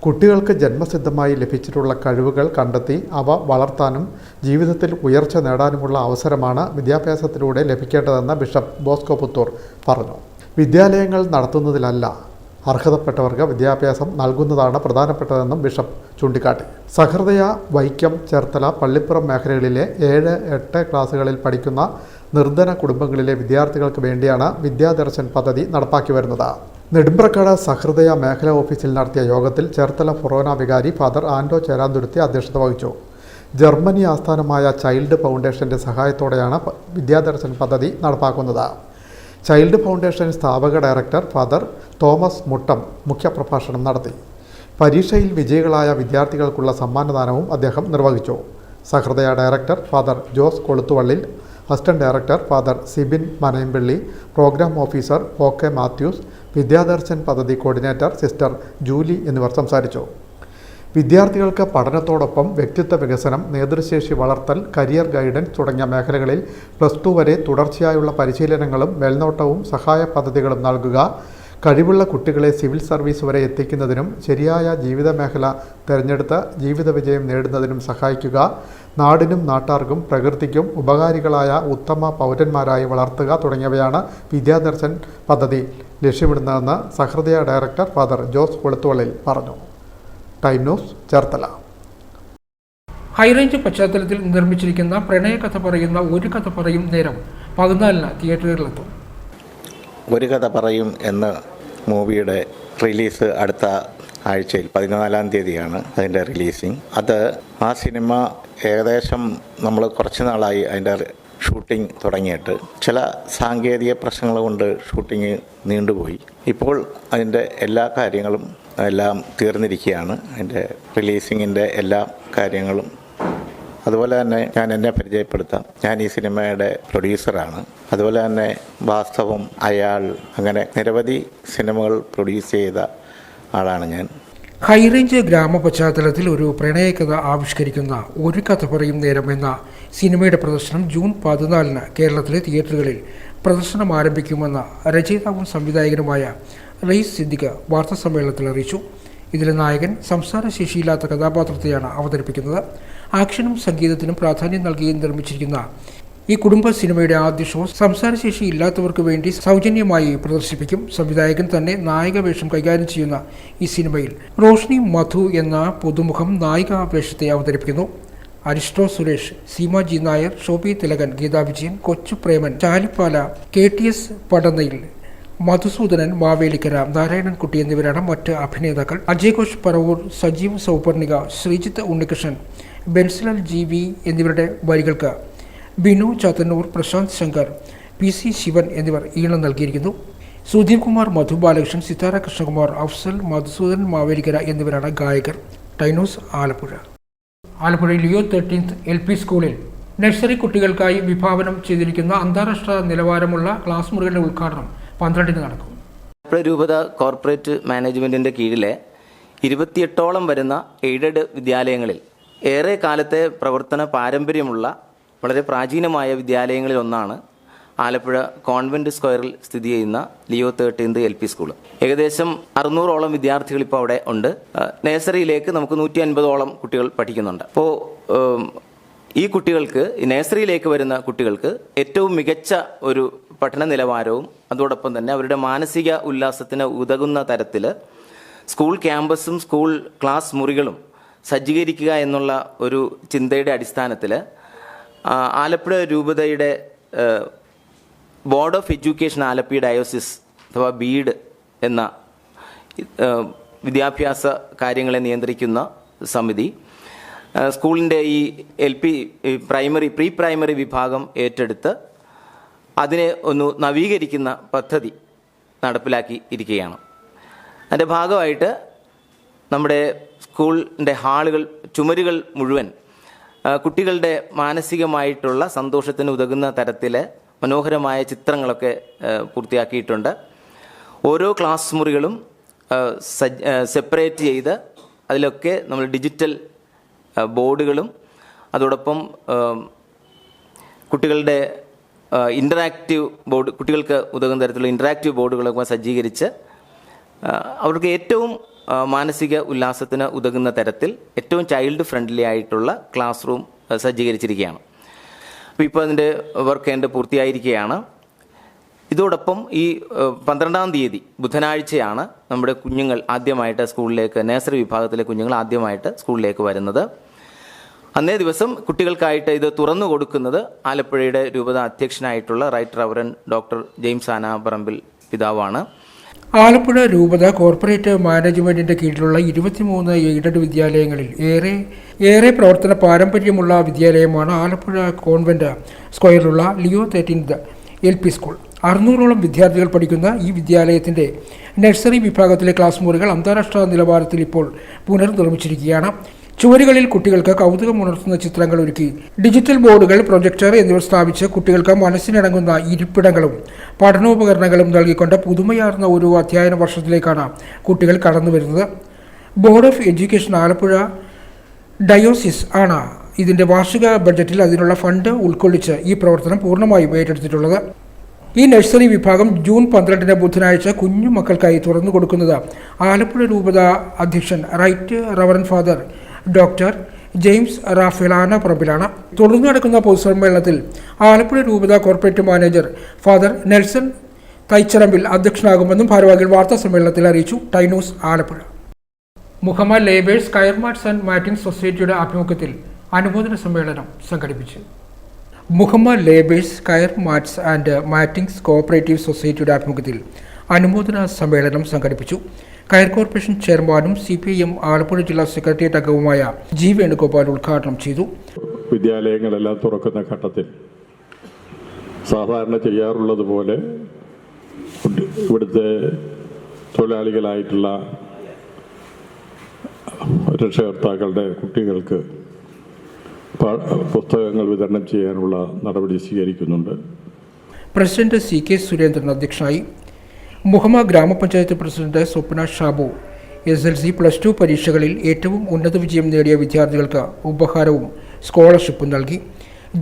കുട്ടികൾക്ക് ജന്മസിദ്ധമായി ലഭിച്ചിട്ടുള്ള കഴിവുകൾ കണ്ടെത്തി അവ വളർത്താനും ജീവിതത്തിൽ ഉയർച്ച നേടാനുമുള്ള അവസരമാണ് വിദ്യാഭ്യാസത്തിലൂടെ ലഭിക്കേണ്ടതെന്ന് ബിഷപ്പ് ബോസ്കോ പുത്തൂർ പറഞ്ഞു. വിദ്യാലയങ്ങൾ നടത്തുന്നതിലല്ല, അർഹതപ്പെട്ടവർക്ക് വിദ്യാഭ്യാസം നൽകുന്നതാണ് പ്രധാനപ്പെട്ടതെന്നും ബിഷപ്പ് ചൂണ്ടിക്കാട്ടി. സഹൃദയ, വൈക്കം, ചേർത്തല, പള്ളിപ്പുറം മേഖലകളിലെ 7-8 ക്ലാസ്സുകളിൽ പഠിക്കുന്ന നിർധന കുടുംബങ്ങളിലെ വിദ്യാർത്ഥികൾക്ക് വേണ്ടിയാണ് വിദ്യാദർശൻ പദ്ധതി നടപ്പാക്കി വരുന്നത്. നെടുമ്പ്രക്കാട് സഹൃദയ മേഖലാ ഓഫീസിൽ നടത്തിയ യോഗത്തിൽ ചേർത്തല ഫൊറോന വികാരി ഫാദർ ആൻഡോ ചേരാന്തുരുത്തി അധ്യക്ഷത വഹിച്ചു. ജർമ്മനി ആസ്ഥാനമായ ചൈൽഡ് ഫൗണ്ടേഷൻ്റെ സഹായത്തോടെയാണ് വിദ്യാദർശൻ പദ്ധതി നടപ്പാക്കുന്നത്. ചൈൽഡ് ഫൗണ്ടേഷൻ സ്ഥാപക ഡയറക്ടർ ഫാദർ തോമസ് മുട്ടം മുഖ്യപ്രഭാഷണം നടത്തി. പരീക്ഷയിൽ വിജയികളായ വിദ്യാർത്ഥികൾക്കുള്ള സമ്മാനദാനവും അദ്ദേഹം നിർവഹിച്ചു. സഹൃദയ director father Jose Koluthuvallil assistant director father Sibin Manayampally, programme officer OK Mathews, Vidyadarshan പദ്ധതി കോർഡിനേറ്റർ സിസ്റ്റർ ജൂലി എന്നിവർ സംസാരിച്ചു. വിദ്യാർത്ഥികൾക്ക് പഠനത്തോടൊപ്പം വ്യക്തിത്വ വികസനം, നേതൃശേഷി വളർത്തൽ, കരിയർ ഗൈഡൻസ് തുടങ്ങിയ മേഖലകളിൽ +2 വരെ തുടർച്ചയായുള്ള പരിശീലനങ്ങളും മേൽനോട്ടവും സഹായ പദ്ധതികളും നൽകുക, കഴിവുള്ള കുട്ടികളെ സിവിൽ സർവീസ് വരെ എത്തിക്കുന്നതിനും ശരിയായ ജീവിത മേഖല തിരഞ്ഞെടുത്ത് ജീവിത വിജയം നേടുന്നതിനും സഹായിക്കുക, നാടിനും നാട്ടാർക്കും പ്രകൃതിക്കും ഉപകാരികളായ ഉത്തമ പൗരന്മാരായി വളർത്തുക തുടങ്ങിയവയാണ് വിദ്യാദർശൻ പദ്ധതി ലക്ഷ്യമിടുന്നതെന്ന് സഹൃദയ ഡയറക്ടർ ഫാദർ ജോസ് കൊളുത്തുവള്ളിൽ പറഞ്ഞു. Time news, Cherthala. ഹൈറേഞ്ച് പശ്ചാത്തലത്തിൽ നിർമ്മിച്ചിരിക്കുന്ന പ്രണയകഥ പറയുന്ന ഒരു കഥ പറയും നേരം 14-ന് തിയേറ്ററുകളിലെത്തും. ഒരു കഥ പറയും എന്ന മൂവിയുടെ റിലീസ് അടുത്ത ആഴ്ചയിൽ 14-ാം തീയതിയാണ് അതിൻ്റെ റിലീസിങ്. ആ സിനിമ ഏകദേശം നമ്മൾ കുറച്ച് നാളായി അതിൻ്റെ ഷൂട്ടിംഗ് തുടങ്ങിയിട്ട് ചില സാങ്കേതിക പ്രശ്നങ്ങൾ കൊണ്ട് ഷൂട്ടിങ് നീണ്ടുപോയി. ഇപ്പോൾ അതിൻ്റെ എല്ലാ കാര്യങ്ങളും എല്ലാം തീർന്നിരിക്കുകയാണ്. അതിൻ്റെ റിലീസിങ്ങിൻ്റെ എല്ലാ കാര്യങ്ങളും. അതുപോലെ തന്നെ ഞാൻ എന്നെ പരിചയപ്പെടുത്താം. ഞാൻ ഈ സിനിമയുടെ പ്രൊഡ്യൂസറാണ്. അതുപോലെ തന്നെ വാസ്തവം, അയാൾ, അങ്ങനെ നിരവധി സിനിമകൾ പ്രൊഡ്യൂസ് ചെയ്ത ആളാണ് ഞാൻ. ഹൈറേഞ്ച് ഗ്രാമപശ്ചാത്തലത്തിൽ ഒരു പ്രണയകഥ ആവിഷ്കരിക്കുന്ന ഒരു കഥ പറയും നേരം എന്ന സിനിമയുടെ പ്രദർശനം ജൂൺ 14-ന് കേരളത്തിലെ തിയേറ്ററുകളിൽ പ്രദർശനം ആരംഭിക്കുമെന്ന് രചയിതാവും സംവിധായകനുമായ റയീസ് സിദ്ദിഖ് വാർത്താസമ്മേളനത്തിൽ അറിയിച്ചു. ഇതിലെ നായകൻ സംസാരശേഷിയില്ലാത്ത കഥാപാത്രത്തെയാണ് അവതരിപ്പിക്കുന്നത്. ആക്ഷനും സംഗീതത്തിനും പ്രാധാന്യം നൽകി നിർമ്മിച്ചിരിക്കുന്ന ഈ കുടുംബ സിനിമയുടെ ആദ്യ ഷോ സംസാരശേഷി ഇല്ലാത്തവർക്ക് വേണ്ടി സൗജന്യമായി പ്രദർശിപ്പിക്കും. സംവിധായകൻ തന്നെ നായിക വേഷം കൈകാര്യം ചെയ്യുന്ന ഈ സിനിമയിൽ റോഷ്നി മധു എന്ന പുതുമുഖം നായിക വേഷത്തെ അവതരിപ്പിക്കുന്നു. അരിസ്റ്റോ സുരേഷ്, സീമ ജി നായർ, ശോഭി തിലകൻ, ഗീതാ വിജയൻ, കൊച്ചു പ്രേമൻ, ചാലിപ്പാല, KTS പടന്നയിൽ, മധുസൂദനൻ, മാവേലിക്കര, നാരായണൻകുട്ടി എന്നിവരാണ് മറ്റ് അഭിനേതാക്കൾ. അജയ് ഘോഷ് പറവൂർ, സജീവ് സൗപർണിക, ശ്രീജിത്ത് ഉണ്ണികൃഷ്ണൻ, ബെൻസിലാൽ GV എന്നിവരുടെ വരികൾക്ക് ബിനു ചാത്തന്നൂർ, പ്രശാന്ത് ശങ്കർ, PC ശിവൻ എന്നിവർ ഈണം നൽകിയിരിക്കുന്നു. സുധീപ് കുമാർ, മധു ബാലകൃഷ്ണൻ, സിതാര കൃഷ്ണകുമാർ, അഫ്സൽ, മധുസൂദൻ മാവേലിക്കര എന്നിവരാണ് ഗായകർ. ടൈനോസ് ആലപ്പുഴ. ആലപ്പുഴയിൽ ലിയോ 13th LP സ്കൂളിൽ നഴ്സറി കുട്ടികൾക്കായി വിഭാവനം ചെയ്തിരിക്കുന്ന അന്താരാഷ്ട്ര നിലവാരമുള്ള ക്ലാസ് മുറികളുടെ ഉദ്ഘാടനം 12-ന് നടക്കും. ആലപ്പുഴ രൂപത കോർപ്പറേറ്റ് മാനേജ്മെൻറ്റിൻ്റെ കീഴിലെ 28ഓളം വരുന്ന എയ്ഡഡ് വിദ്യാലയങ്ങളിൽ ഏറെ കാലത്തെ പ്രവർത്തന പാരമ്പര്യമുള്ള വളരെ പ്രാചീനമായ വിദ്യാലയങ്ങളിൽ ഒന്നാണ് ആലപ്പുഴ കോൺവെൻറ്റ് സ്ക്വയറിൽ സ്ഥിതി ചെയ്യുന്ന ലിയോ 13th LP സ്കൂൾ. ഏകദേശം 600ഓളം വിദ്യാർത്ഥികൾ ഇപ്പോൾ അവിടെ ഉണ്ട്. നഴ്സറിയിലേക്ക് നമുക്ക് 150ഓളം കുട്ടികൾ പഠിക്കുന്നുണ്ട്. അപ്പോൾ ഈ കുട്ടികൾക്ക്, നഴ്സറിയിലേക്ക് വരുന്ന കുട്ടികൾക്ക് ഏറ്റവും മികച്ച ഒരു പഠന നിലവാരവും അതോടൊപ്പം തന്നെ അവരുടെ മാനസിക ഉല്ലാസത്തിന് ഉതകുന്ന തരത്തിൽ സ്കൂൾ ക്യാമ്പസും സ്കൂൾ ക്ലാസ് മുറികളും സജ്ജീകരിക്കുക എന്നുള്ള ഒരു ചിന്തയുടെ അടിസ്ഥാനത്തിൽ ആലപ്പുഴ രൂപതയുടെ board of education Alleppey diocese അഥവാ ബീഡ് എന്ന വിദ്യാഭ്യാസ കാര്യങ്ങളെ നിയന്ത്രിക്കുന്ന സമിതി സ്കൂളിൻ്റെ ഈ LP പ്രീ പ്രൈമറി വിഭാഗം ഏറ്റെടുത്ത് അതിനെ ഒന്ന് നവീകരിക്കുന്ന പദ്ധതി നടപ്പിലാക്കി ഇരിക്കുകയാണ്. അതിൻ്റെ ഭാഗമായിട്ട് നമ്മുടെ സ്കൂളിൻ്റെ ഹാളുകൾ, ചുമരുകൾ മുഴുവൻ കുട്ടികളുടെ മാനസികമായിട്ടുള്ള സന്തോഷത്തിന് ഉതകുന്ന തരത്തിൽ മനോഹരമായ ചിത്രങ്ങളൊക്കെ പൂർത്തിയാക്കിയിട്ടുണ്ട്. ഓരോ ക്ലാസ് മുറികളും സെപ്പറേറ്റ് ചെയ്ത് അതിലൊക്കെ നമ്മൾ ഡിജിറ്റൽ ബോർഡുകളും അതോടൊപ്പം കുട്ടികളുടെ ഇൻ്ററാക്റ്റീവ് ബോർഡ്, കുട്ടികൾക്ക് ഉതകുന്ന തരത്തിലുള്ള ഇൻ്ററാക്റ്റീവ് ബോർഡുകളൊക്കെ സജ്ജീകരിച്ച് അവർക്ക് ഏറ്റവും മാനസിക ഉല്ലാസത്തിന് ഉതകുന്ന തരത്തിൽ ഏറ്റവും ചൈൽഡ് ഫ്രണ്ട്ലി ആയിട്ടുള്ള ക്ലാസ് റൂം സജ്ജീകരിച്ചിരിക്കുകയാണ്. അപ്പോൾ ഇപ്പോൾ അതിൻ്റെ വർക്ക് എൻ്റെ പൂർത്തിയായിരിക്കുകയാണ്. ഇതോടൊപ്പം ഈ 12-ാം തീയതി ബുധനാഴ്ചയാണ് നമ്മുടെ കുഞ്ഞുങ്ങൾ ആദ്യമായിട്ട് സ്കൂളിലേക്ക്, നഴ്സറി വിഭാഗത്തിലെ കുഞ്ഞുങ്ങൾ ആദ്യമായിട്ട് സ്കൂളിലേക്ക് വരുന്നത്. അന്നേ ദിവസം കുട്ടികൾക്കായിട്ട് ഇത് തുറന്നു കൊടുക്കുന്നത് ആലപ്പുഴയുടെ രൂപത അധ്യക്ഷനായിട്ടുള്ള right reverend doctor James Anaparambil പിതാവാണ്. ആലപ്പുഴ രൂപത കോർപ്പറേറ്റ് മാനേജ്മെന്റിന്റെ കീഴിലുള്ള 23 എയ്ഡഡ് വിദ്യാലയങ്ങളിൽ ഏറെ പ്രവർത്തന പാരമ്പര്യമുള്ള വിദ്യാലയമാണ് ആലപ്പുഴ കോൺവെന്റ് സ്ക്വയറിലുള്ള ലിയോ 13th LP സ്കൂൾ. 600ഓളം വിദ്യാർത്ഥികൾ പഠിക്കുന്ന ഈ വിദ്യാലയത്തിന്റെ നഴ്സറി വിഭാഗത്തിലെ ക്ലാസ് മുറികൾ അന്താരാഷ്ട്ര നിലവാരത്തിൽ ഇപ്പോൾ പുനർനിർമ്മിച്ചിരിക്കുകയാണ്. ചുവരുകളിൽ കുട്ടികൾക്ക് കൗതുകമുണർത്തുന്ന ചിത്രങ്ങൾ ഒരുക്കി ഡിജിറ്റൽ ബോർഡുകൾ, പ്രൊജക്ടർ എന്നിവ സ്ഥാപിച്ച് കുട്ടികൾക്ക് മനസ്സിനിണങ്ങുന്ന ഇരിപ്പിടങ്ങളും പഠനോപകരണങ്ങളും നൽകിക്കൊണ്ട് പുതുമയാർന്ന ഒരു അധ്യയന വർഷത്തിലേക്കാണ് കുട്ടികൾ കടന്നുവരുന്നത്. Board of education Alappuzha diocese ആണ് ഇതിന്റെ വാർഷിക ബഡ്ജറ്റിൽ അതിനുള്ള ഫണ്ട് ഉൾക്കൊള്ളിച്ച് ഈ പ്രവർത്തനം പൂർണ്ണമായും ഏറ്റെടുത്തിട്ടുള്ളത്. ഈ നഴ്സറി വിഭാഗം ജൂൺ 12 ബുധനാഴ്ച കുഞ്ഞു മക്കൾക്കായി തുറന്നു കൊടുക്കുന്നത് ആലപ്പുഴ രൂപത അധ്യക്ഷൻ right reverend father doctor James Raphael ആനപ്പറമ്പിലാണ്. തുടർന്ന് നടക്കുന്ന പൊതുസമ്മേളനത്തിൽ ആലപ്പുഴ രൂപത corporate manager father Nelson Thaicharambil അധ്യക്ഷനാകുമെന്നും ഭാരവാഹികൾ വാർത്താ സമ്മേളനത്തിൽ അറിയിച്ചു. ടൈനൂസ് Alappuzha. Muhamma labours coir mats and matting സൊസൈറ്റിയുടെ ആഭിമുഖ്യത്തിൽ അനുമോദന സമ്മേളനം സംഘടിപ്പിച്ചു. Muhamma labours coir mats and mattings cooperative സൊസൈറ്റിയുടെ ആഭിമുഖ്യത്തിൽ അനുമോദന സമ്മേളനം സംഘടിപ്പിച്ചു. കയർ കോർപ്പറേഷൻ ചെയർമാനും CPIM ആലപ്പുഴ ജില്ലാ സെക്രട്ടേറിയറ്റ് അംഗവുമായ G. വേണുഗോപാൽ ഉദ്ഘാടനം ചെയ്തു. വിദ്യാലയങ്ങളെല്ലാം തുറക്കുന്ന ഘട്ടത്തിൽ സാധാരണ ചെയ്യാറുള്ളത് പോലെ ഇവിടുത്തെ തൊഴിലാളികളായിട്ടുള്ള രക്ഷകർത്താക്കളുടെ കുട്ടികൾക്ക് പുസ്തകങ്ങൾ വിതരണം ചെയ്യാനുള്ള നടപടി സ്വീകരിക്കുന്നുണ്ട്. പ്രസിഡന്റ് CK സുരേന്ദ്രൻ അധ്യക്ഷനായി. മുഹമ്മ ഗ്രാമപഞ്ചായത്ത് പ്രസിഡന്റ് സ്വപ്ന ഷാബു SLC +2 പരീക്ഷകളിൽ ഏറ്റവും ഉന്നത വിജയം നേടിയ വിദ്യാർത്ഥികൾക്ക് ഉപഹാരവും സ്കോളർഷിപ്പും നൽകി.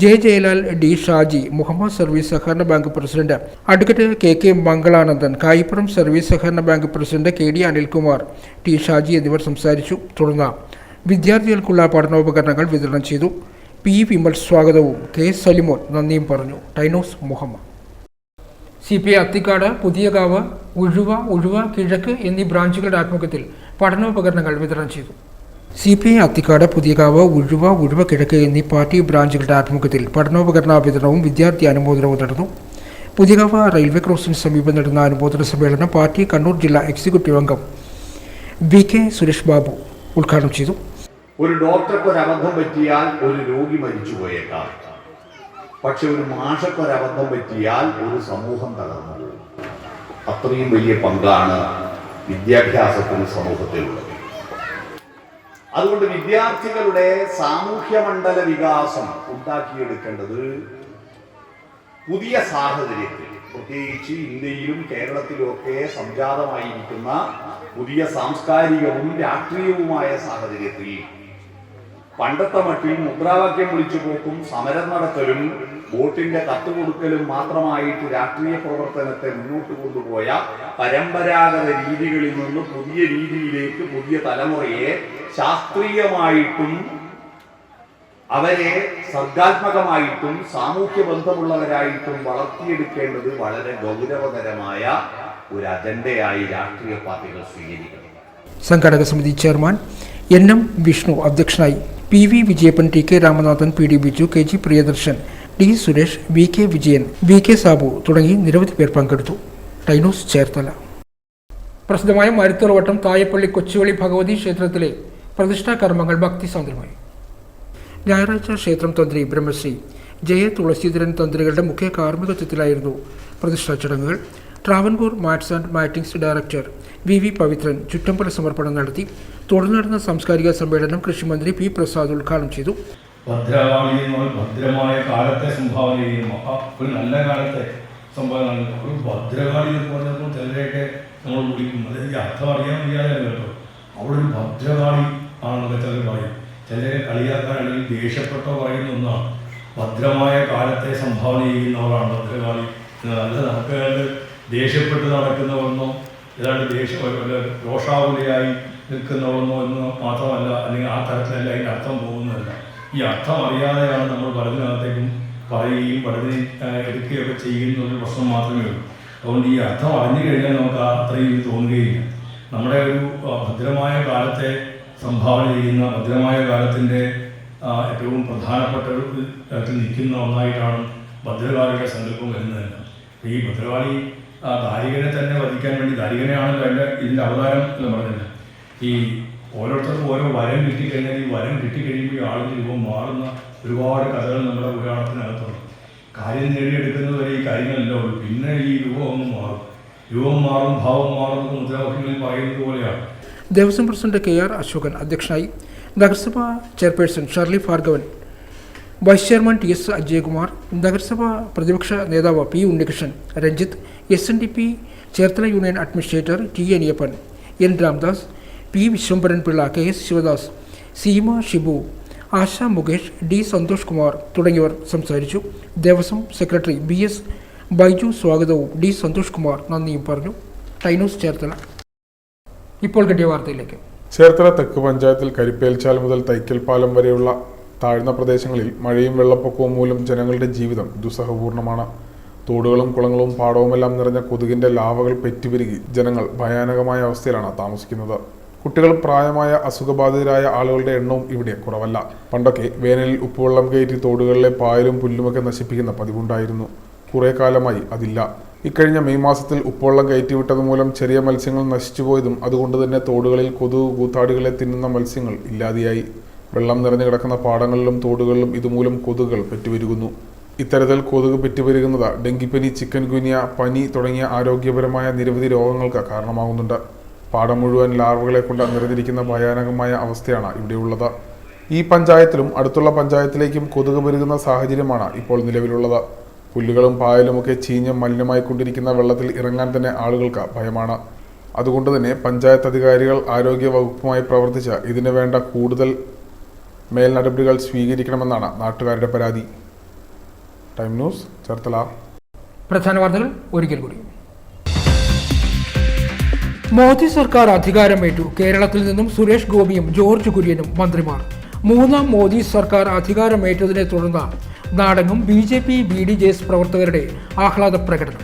J. Jayalal, D. Shaji, Muhamma service സഹകരണ bank president advocate KK Mangalanandan, Kayippuram service സഹകരണ bank president KD Anilkumar, T. Shaji എന്നിവർ സംസാരിച്ചു. തുടർന്ന് വിദ്യാർത്ഥികൾക്കുള്ള പഠനോപകരണങ്ങൾ വിതരണം ചെയ്തു. P. വിമൽ സ്വാഗതവും K. സലിമോൻ നന്ദിയും പറഞ്ഞു. ടൈനോസ് മുഹമ്മ. CPI അത്തിക്കാട്, പുതിയകാവ്, ഉഴുവ കിഴക്ക് എന്നീ ബ്രാഞ്ചുകളുടെ ആഭിമുഖ്യത്തിൽ പഠനോപകരണങ്ങൾ വിതരണം ചെയ്തു. CPI അത്തിക്കാട്, പുതിയകാവ്, ഉഴുവ കിഴക്ക് എന്നീ പാർട്ടി ബ്രാഞ്ചുകളുടെ ആഭിമുഖ്യത്തിൽ പഠനോപകരണ വിതരണവും വിദ്യാർത്ഥി അനുമോദനവും നടന്നു. പുതിയകാവ് റെയിൽവേ ക്രോസിന് സമീപം നടന്ന അനുമോദന സമ്മേളനം പാർട്ടി കണ്ണൂർ ജില്ലാ എക്സിക്യൂട്ടീവ് അംഗം VK സുരേഷ് ബാബു ഉദ്ഘാടനം ചെയ്തു. ഒരു ഡോക്ടർക്ക് ഒരു അബദ്ധം പറ്റിയാൽ ഒരു രോഗി മരിച്ചു പോയേക്കാം. പക്ഷെ ഒരു മാഷക്ക് ഒരു അബദ്ധം പറ്റിയാൽ ഒരു സമൂഹം തകർന്നു പോകും. അത്രയും വലിയ പങ്കാണ് വിദ്യാഭ്യാസത്തിന് സമൂഹത്തിലുള്ളത്. അതുകൊണ്ട് വിദ്യാർത്ഥികളുടെ സാമൂഹ്യ മണ്ഡല വികാസം ഉണ്ടാക്കിയെടുക്കേണ്ടത് പുതിയ സാഹചര്യത്തിൽ, പ്രത്യേകിച്ച് ഇന്ത്യയിലും കേരളത്തിലും ഒക്കെ സംജാതമായിരിക്കുന്ന പുതിയ സാംസ്കാരികവും രാഷ്ട്രീയവുമായ സാഹചര്യത്തിൽ പണ്ടത്തെ മട്ടിൽ മുദ്രാവാക്യം വിളിച്ചു പോക്കും സമരം നടത്തലും വോട്ടിന്റെ കത്ത് കൊടുക്കലും മാത്രമായിട്ട് രാഷ്ട്രീയ പ്രവർത്തനത്തെ മുന്നോട്ട് കൊണ്ടുപോയ പരമ്പരാഗത രീതികളിൽ നിന്ന് പുതിയ രീതിയിലേക്ക് പുതിയ തലമുറയെ ശാസ്ത്രീയമായിട്ടും അവരെ സർഗാത്മകമായിട്ടും സാമൂഹ്യ ബന്ധമുള്ളവരായിട്ടും വളർത്തിയെടുക്കേണ്ടത് വളരെ ഗൗരവതരമായ ഒരു അജണ്ടയായി രാഷ്ട്രീയ പാർട്ടികൾ സ്വീകരിക്കണം. സംഘാടക സമിതി ചെയർമാൻ NM വിഷ്ണു അധ്യക്ഷനായി. PV Vijayappan, TK Ramanathan, PD Biju, KG Priyadarshan, D Suresh, VK Vijayan, VK Sabu തുടങ്ങി നിരവധി പേർ പങ്കെടുത്തു. ടൈനോസ് ചേർത്തല. പ്രസിദ്ധമായ മരുത്തുറവട്ടം തായപ്പള്ളി കൊച്ചുവളി ഭഗവതി ക്ഷേത്രത്തിലെ പ്രതിഷ്ഠാ കർമ്മങ്ങൾ ഭക്തിസാന്ദ്രമായി. ഞായറാഴ്ച ക്ഷേത്രം തന്ത്രി ബ്രഹ്മശ്രീ ജയ തുളസീധരൻ തന്ത്രികളുടെ മുഖ്യ കാർമ്മികത്വത്തിലായിരുന്നു പ്രതിഷ്ഠാ ചടങ്ങുകൾ. Travancore mats and mattings director VV Pavithran ചുറ്റമ്പല സമർപ്പണം നടത്തി. തുടർന്ന് നടന്ന സാംസ്കാരിക സമ്മേളനം കൃഷിമന്ത്രി P. പ്രസാദ് ഉദ്ഘാടനം ചെയ്തു. ഭദ്രമായ കാലത്തെ സംഭാവന ചെയ്യുന്ന ഒരു നല്ല കാലത്തെ സംഭാവന, ഒരു ഭദ്രകാളി എന്ന് പറഞ്ഞപ്പോൾ ചിലരെയൊക്കെ നമ്മൾ വിളിക്കും. അതായത് അർത്ഥം അറിയാൻ വയ്യാതെ കേട്ടോ, അവിടെ ഒരു ഭദ്രകാളി ആണെന്നൊക്കെ ചിലർ പറയും. ചിലരെ കളിയാക്കാൻ അല്ലെങ്കിൽ ദേഷ്യപ്പെട്ടോ പറയുന്ന ഒന്നാണ്. ഭദ്രമായ കാലത്തെ സംഭാവന ചെയ്യുന്നവരാണ് ഭദ്രകാളി. അല്ല നമുക്ക് ദേഷ്യപ്പെട്ട് നടക്കുന്നവരെന്നോ ഏതാണ്ട് രോഷാകുലയായി നിൽക്കുന്നവരെന്നോ എന്ന് മാത്രമല്ല, അല്ലെങ്കിൽ ആ തരത്തിലല്ല അതിൻ്റെ അർത്ഥം പോകുന്നതല്ല. ഈ അർത്ഥം അറിയാതെയാണ് നമ്മൾ പലതിനകത്തേക്കും പറയുകയും പലതിനെ എടുക്കുകയൊക്കെ ചെയ്യുന്ന ഒരു പ്രശ്നം മാത്രമേ ഉള്ളൂ. അതുകൊണ്ട് ഈ അർത്ഥം അറിഞ്ഞു കഴിഞ്ഞാൽ നമുക്ക് അത്രയും തോന്നുകയില്ല. നമ്മുടെ ഒരു ഭദ്രമായ കാലത്തെ സംഭാവന ചെയ്യുന്ന ഭദ്രമായ കാലത്തിൻ്റെ ഏറ്റവും പ്രധാനപ്പെട്ട ഒരു തരത്തിൽ നിൽക്കുന്ന ഒന്നായിട്ടാണ് ഭദ്രകാളിയുടെ സങ്കല്പം വരുന്നത്. ഈ ഭദ്രകാളി ദാരികനെ തന്നെ വധിക്കാൻ വേണ്ടി, ദാരികനെയാണല്ലോ ഇതിൻ്റെ അവതാരം എന്ന് പറഞ്ഞില്ല. ഈ ഓരോരുത്തർക്കും ഓരോ വരം കിട്ടിക്കഴിഞ്ഞാൽ ഈ വരം കിട്ടിക്കഴിയുമ്പോൾ ഈ ആളുടെ രൂപം മാറുന്ന ഒരുപാട് കഥകൾ നമ്മുടെ പുരാണത്തിനകത്തുണ്ട്. കാര്യം നേടിയെടുക്കുന്നത് വരെ ഈ കാര്യങ്ങളല്ല ഉള്ളൂ. പിന്നെ ഈ രൂപം ഒന്ന് മാറും, രൂപം മാറും, ഭാവം മാറും, മുദ്രാവാക്യങ്ങളിൽ പറയുന്നത് പോലെയാണ്. ദേവസ്വം പ്രസിഡന്റ് KR അശോകൻ അധ്യക്ഷനായി. നഗരസഭാ chairperson Shirley Bhargavan, vice chairman T S Ajayakumar, നഗരസഭാ പ്രതിപക്ഷ നേതാവ് P Unnikrishnan, Ranjith, SNDP Cherthala union administrator T Aniyappan, N Ramdas, P Viswambharan Pillai, KS Sivadas, Seema Shibu, Asha Mukesh, D Santhosh Kumar തുടങ്ങിയവർ സംസാരിച്ചു. ദേവസ്വം സെക്രട്ടറി BS ബൈജു സ്വാഗതവും ഡി സന്തോഷ് കുമാർ നന്ദിയും പറഞ്ഞു. ടൈനൂസ് ചേർത്തല. ഇപ്പോൾ കിട്ടിയ വാർത്തയിലേക്ക്. ചേർത്തല തെക്ക് പഞ്ചായത്തിൽ കരിപ്പേൽച്ചാൽ മുതൽ തൈക്കൽ പാലം വരെയുള്ള താഴ്ന്ന പ്രദേശങ്ങളിൽ മഴയും വെള്ളപ്പൊക്കവും മൂലം ജനങ്ങളുടെ ജീവിതം ദുസ്സഹപൂർണ്ണമാണ്. തോടുകളും കുളങ്ങളും പാടവുമെല്ലാം നിറഞ്ഞ കൊതുകിന്റെ ലാവകൾ പെറ്റുപെരുകി ജനങ്ങൾ ഭയാനകമായ അവസ്ഥയിലാണ് താമസിക്കുന്നത്. കുട്ടികളും പ്രായമായ അസുഖബാധിതരായ ആളുകളുടെ എണ്ണവും ഇവിടെ കുറവല്ല. പണ്ടൊക്കെ വേനലിൽ ഉപ്പുവെള്ളം കയറ്റി തോടുകളിലെ പായലും പുല്ലുമൊക്കെ നശിപ്പിക്കുന്ന പതിവുണ്ടായിരുന്നു. കുറേ കാലമായി അതില്ല. ഇക്കഴിഞ്ഞ മെയ് മാസത്തിൽ ഉപ്പുവെള്ളം കയറ്റിവിട്ടത് മൂലം ചെറിയ മത്സ്യങ്ങൾ നശിച്ചുപോയതും അതുകൊണ്ട് തന്നെ തോടുകളിൽ കൊതുക് കൂത്താടികളെ തിന്നുന്ന മത്സ്യങ്ങൾ ഇല്ലാതെയായി. വെള്ളം നിറഞ്ഞു കിടക്കുന്ന പാടങ്ങളിലും തോടുകളിലും ഇതുമൂലം കൊതുകുകൾ പെറ്റുപെരുകുന്നു. ഇത്തരത്തിൽ കൊതുക് പെറ്റുപെരുകുന്നത് ഡെങ്കിപ്പനി, ചിക്കൻ ഗുനിയ, പനി തുടങ്ങിയ ആരോഗ്യപരമായ നിരവധി രോഗങ്ങൾക്ക് കാരണമാകുന്നുണ്ട്. പാടം മുഴുവൻ ലാർവകളെ കൊണ്ട് നിറഞ്ഞിരിക്കുന്ന ഭയാനകമായ അവസ്ഥയാണ് ഇവിടെയുള്ളത്. ഈ പഞ്ചായത്തിലും അടുത്തുള്ള പഞ്ചായത്തിലേക്കും കൊതുക് പെരുകുന്ന സാഹചര്യമാണ് ഇപ്പോൾ നിലവിലുള്ളത്. പുല്ലുകളും പായലുമൊക്കെ ചീഞ്ഞ് മലിനമായിക്കൊണ്ടിരിക്കുന്ന വെള്ളത്തിൽ ഇറങ്ങാൻ തന്നെ ആളുകൾക്ക് ഭയമാണ്. അതുകൊണ്ട് തന്നെ പഞ്ചായത്ത് അധികാരികൾ ആരോഗ്യ വകുപ്പുമായി പ്രവർത്തിച്ച് ഇതിനു വേണ്ട കൂടുതൽ മേൽനടപടികൾ സ്വീകരിക്കണമെന്നാണ് നാട്ടുകാരുടെ പരാതി. Time news Cherthala. പ്രധാന വാർത്തകൾ ഒരിക്കൽ കൂടി. മോദി സർക്കാർ അധികാരമേറ്റു. കേരളത്തിൽ നിന്നും സുരേഷ് ഗോപിയും ജോർജ് കുര്യനും മന്ത്രിമാർ. മൂന്നാം മോദി സർക്കാർ അധികാരമേറ്റതിനെ തുടർന്ന് നാടെങ്ങും BJP BDJS പ്രവർത്തകരുടെ ആഹ്ലാദ പ്രകടനം.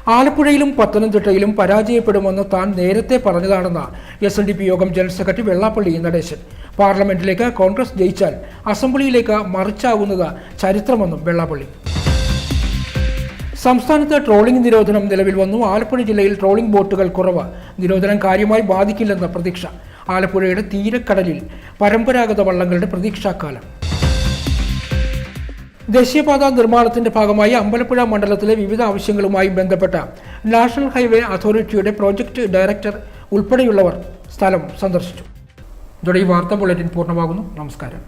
ആലപ്പുഴയിലും പത്തനംതിട്ടയിലും പരാജയപ്പെടുമെന്ന് താൻ നേരത്തെ പറഞ്ഞതാണെന്ന് SNDP യോഗം ജനറൽ സെക്രട്ടറി വെള്ളാപ്പള്ളി നടേശൻ. പാർലമെന്റിലേക്ക് കോൺഗ്രസ് ജയിച്ചാൽ അസംബ്ലിയിലേക്ക് മറിച്ചാകുന്നത് ചരിത്രമെന്നും വെള്ളാപ്പള്ളി. സംസ്ഥാനത്ത് ട്രോളിംഗ് നിരോധനം നിലവിൽ വന്നു. ആലപ്പുഴ ജില്ലയിൽ ട്രോളിംഗ് ബോട്ടുകൾ കുറവ്. നിരോധനം കാര്യമായി ബാധിക്കില്ലെന്ന പ്രതീക്ഷ. ആലപ്പുഴയുടെ തീരക്കടലിൽ പരമ്പരാഗത വള്ളങ്ങളുടെ പ്രതീക്ഷാക്കാലം. ദേശീയപാത നിർമ്മാണത്തിന്റെ ഭാഗമായി അമ്പലപ്പുഴ മണ്ഡലത്തിലെ വിവിധ ആവശ്യങ്ങളുമായി ബന്ധപ്പെട്ട നാഷണൽ ഹൈവേ അതോറിറ്റിയുടെ പ്രോജക്ട് ഡയറക്ടർ ഉൾപ്പെടെയുള്ളവർ സ്ഥലം സന്ദർശിച്ചു. ഇതോടെ ഈ വാർത്താ ബുള്ളറ്റിൻ പൂർണ്ണമാകുന്നു. നമസ്കാരം.